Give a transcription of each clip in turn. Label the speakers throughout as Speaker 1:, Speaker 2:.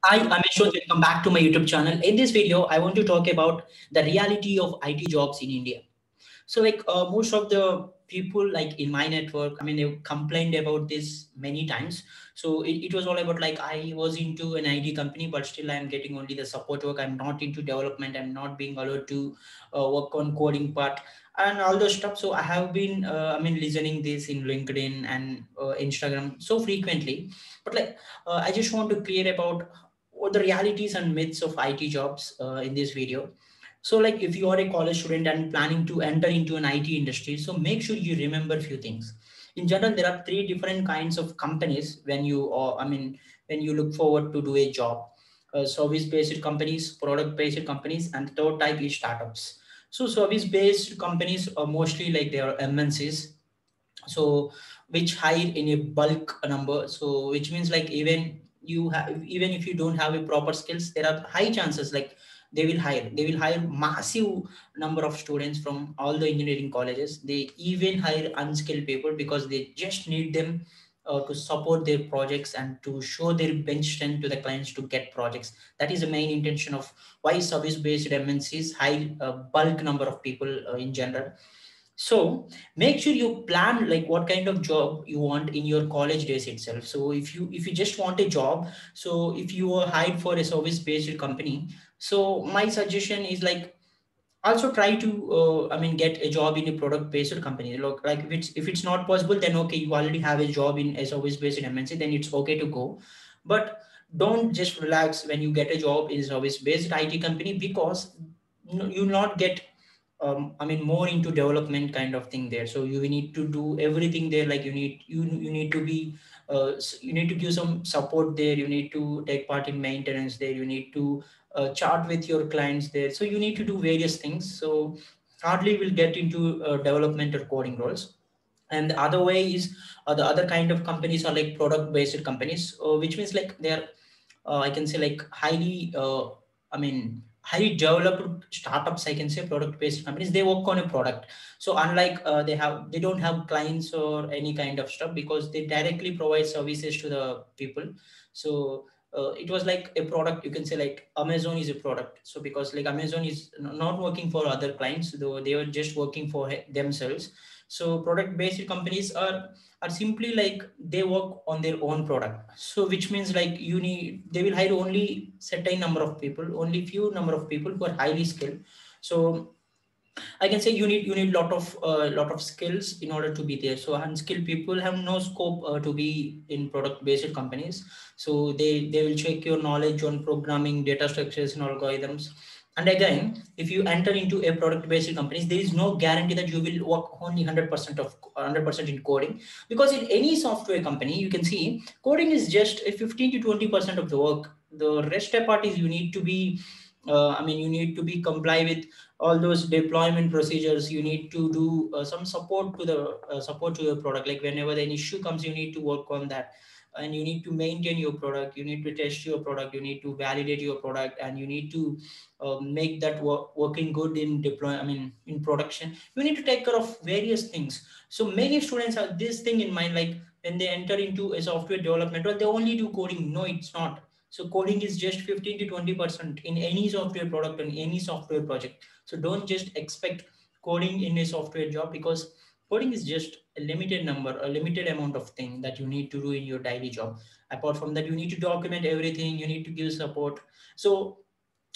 Speaker 1: Hi, I'm Yashwant. Welcome back to my YouTube channel. In this video, I want to talk about the reality of IT jobs in India. So, most of the people, like in my network, I mean, they complained about this many times. So it was all about like I was into an IT company, but still I'm getting only the support work. I'm not into development. I'm not being allowed to work on coding part and all those stuff. So I have been, listening this in LinkedIn and Instagram so frequently. But I just want to clear about what the realities and myths of IT jobs in this video. So, like, if you are a college student and planning to enter into an IT industry, so make sure you remember a few things. In general, there are three different kinds of companies when you, or when you look forward to do a job: service-based companies, product-based companies, and the third type is startups. So, service-based companies are mostly like they are MNCs, so which hire in a bulk number, so which means like even if you don't have a proper skills, there are high chances like they will hire massive number of students from all the engineering colleges. They even hire unskilled people because they just need them to support their projects and to show their bench strength to the clients to get projects. That is the main intention of why service based MNCs hire a bulk number of people in general. So make sure you plan like what kind of job you want in your college days itself. So if you just want a job, so if you are hired for a service based company, so my suggestion is like also try to get a job in a product based company. Look, like if it's not possible, then okay, you already have a job in a service based MNC, then it's okay to go. But don't just relax when you get a job in a service based IT company, because you'll not get more into development kind of thing there. So you need to do everything there. Like you need to be you need to give some support there. You need to take part in maintenance there. You need to chat with your clients there. So you need to do various things. So hardly will get into development or coding roles. And the other way is the other kind of companies are like product based companies, which means like they're I can say like highly developed startups. I can say product based companies. They work on a product. So unlike they don't have clients or any kind of stuff, because they directly provide services to the people. So it was like a product. You can say like Amazon is a product. So because like Amazon is not working for other clients, though they were just working for themselves. So product based companies are simply like they work on their own product. So which means like they will hire only certain number of people, only few number of people who are highly skilled. So I can say you need lot of skills in order to be there. So unskilled people have no scope to be in product based companies. So they will check your knowledge on programming, data structures, and algorithms. And again, if you enter into a product based companies, there is no guarantee that you will work only 100% in coding, because in any software company you can see coding is just a 15 to 20% of the work. The rest part is you need to be you need to be comply with all those deployment procedures. You need to do some support to your product. Like whenever an issue comes, you need to work on that, and you need to maintain your product, you need to test your product, you need to validate your product, and you need to make that working good in in production. You need to take care of various things. So many students have this thing in mind, like when they enter into a software development, well, they only do coding. No, it's not. So coding is just 15 to 20% in any software product and any software project. So don't just expect coding in a software job, because coding is just a limited number, a limited amount of thing that you need to do in your daily job. Apart from that, you need to document everything, you need to give support. So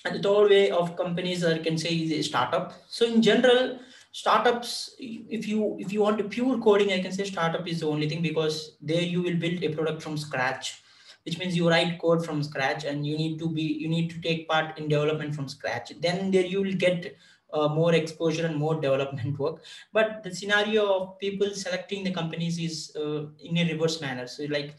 Speaker 1: and the third way of companies I can say is a startup. So in general, startups, if you want a pure coding, I can say startup is the only thing, because there you will build a product from scratch, which means you write code from scratch, and you need to take part in development from scratch. Then there you will get more exposure and more development work. But the scenario of people selecting the companies is in a reverse manner. So like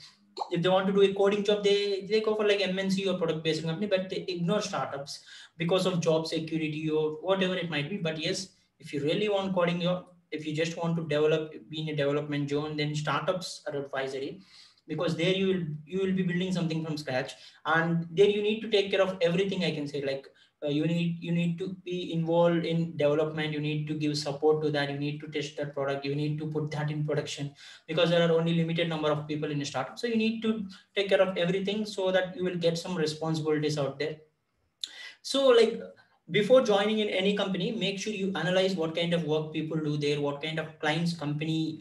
Speaker 1: if they want to do a coding job, they go for like MNC or product based company, but they ignore startups because of job security or whatever it might be. But yes, if you really want coding job, if you just want to develop, be in a development zone, then startups are advisory, because there you will be building something from scratch, and there you need to take care of everything. I can say like You need to be involved in development. You need to give support to that. You need to test that product. You need to put that in production, because there are only limited number of people in a startup. So you need to take care of everything so that you will get some responsibilities out there. So like, before joining in any company, make sure you analyze what kind of work people do there, what kind of clients company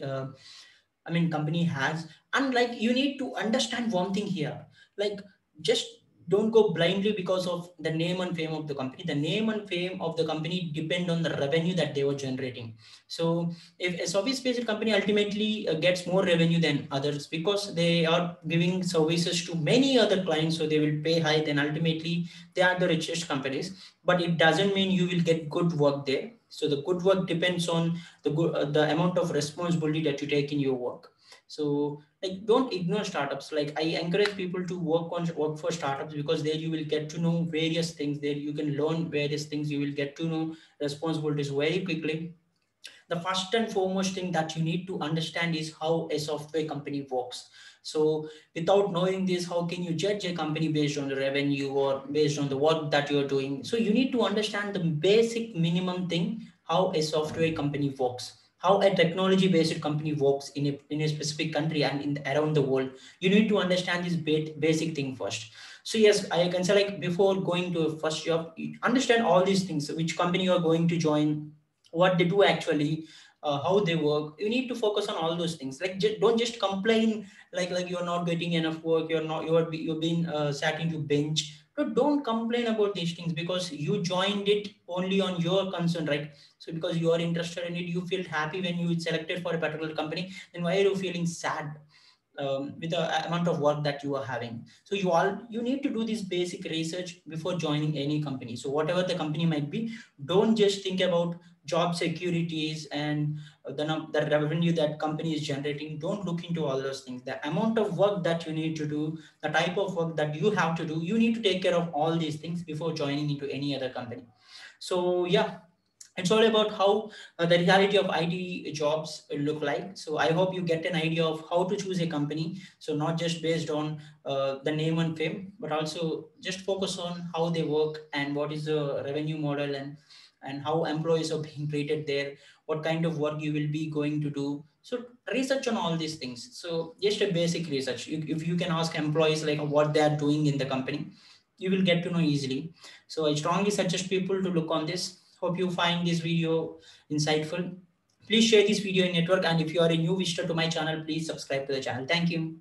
Speaker 1: has. And like, you need to understand one thing here. Like, just don't go blindly because of the name and fame of the company. The name and fame of the company depend on the revenue that they were generating. So if a service based company ultimately gets more revenue than others because they are giving services to many other clients, so they will pay high, then ultimately they are the richest companies. But it doesn't mean you will get good work there. So the good work depends on the amount of responsibility that you take in your work. So like, don't ignore startups. Like, I encourage people to work for startups, because there you will get to know various things. There you can learn various things. You will get to know responsibilities very quickly. The first and foremost thing that you need to understand is how a software company works. So without knowing this, how can you judge a company based on the revenue or based on the work that you're doing? So you need to understand the basic minimum thing, how a software company works, how a technology based company works in a specific country and around the world. You need to understand this basic thing first. So yes, I can say, like, before going to a first job, you understand all these things: which company you are going to join, what they do actually, how they work. You need to focus on all those things. Like, don't just complain, like you're not getting enough work, you're being sat into bench. So don't complain about these things, because you joined it only on your concern, right? So because you are interested in it, you feel happy when you selected for a particular company, then why are you feeling sad with the amount of work that you are having? So you need to do this basic research before joining any company. So whatever the company might be, don't just think about job securities and the revenue that company is generating. Don't look into all those things. The amount of work that you need to do, the type of work that you have to do, you need to take care of all these things before joining into any other company. So yeah, it's all about how the reality of IT jobs look like. So I hope you get an idea of how to choose a company. So not just based on the name and fame, but also just focus on how they work and what is the revenue model, and how employees are being treated there, what kind of work you will be going to do. So research on all these things. So just a basic research. If you can ask employees like what they are doing in the company, you will get to know easily. So I strongly suggest people to look on this. Hope you find this video insightful. Please share this video in network, and if you are a new visitor to my channel, please subscribe to the channel. Thank you.